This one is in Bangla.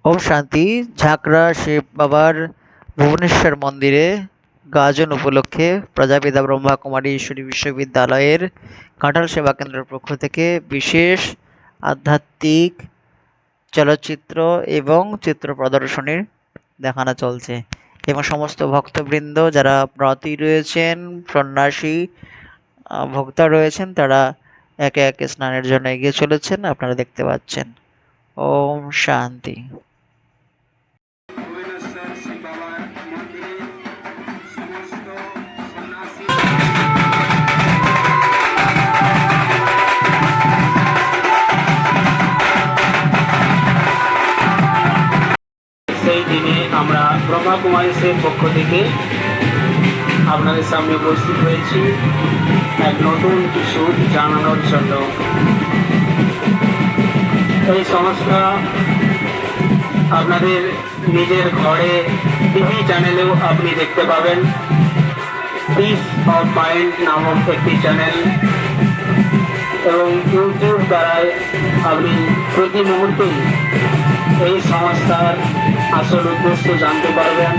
ওম শান্তি। ঝাঁকড়া শিব বাবার ভুবনেশ্বর মন্দিরে গাজন উপলক্ষে প্রজাপিতা ব্রহ্মকুমারী ঈশ্বরী বিশ্ববিদ্যালয়ের কাঁঠাল সেবা কেন্দ্রের পক্ষ থেকে বিশেষ আধ্যাত্মিক চলচ্চিত্র এবং চিত্র প্রদর্শনীর দেখানো চলছে এবং সমস্ত ভক্তবৃন্দ যারা ব্রতী রয়েছেন, সন্ন্যাসী ভক্তা রয়েছেন, তারা একে একে স্নানের জন্য এগিয়ে চলেছেন, আপনারা দেখতে পাচ্ছেন। ওম শান্তি। ভুবনেশ্বর শিব বাবার মন্দিরে সমস্ত সন্ন্যাসী সেই দিনে আমরা ব্রহ্মকুমারীসের পক্ষ থেকে আপনাদের সামনে উপস্থিত হয়েছি এক নতুন কিছু জানানোর জন্য। এই সংস্থা আপনাদের নিজের ঘরে টিভি চ্যানেলেও আপনি দেখতে পাবেন। পিস অফ মাইন্ড নামক একটি চ্যানেল এবং ইউটিউব দ্বারাই আপনি প্রতি মুহূর্তেই এই সংস্থার আসল উদ্দেশ্য জানতে পারবেন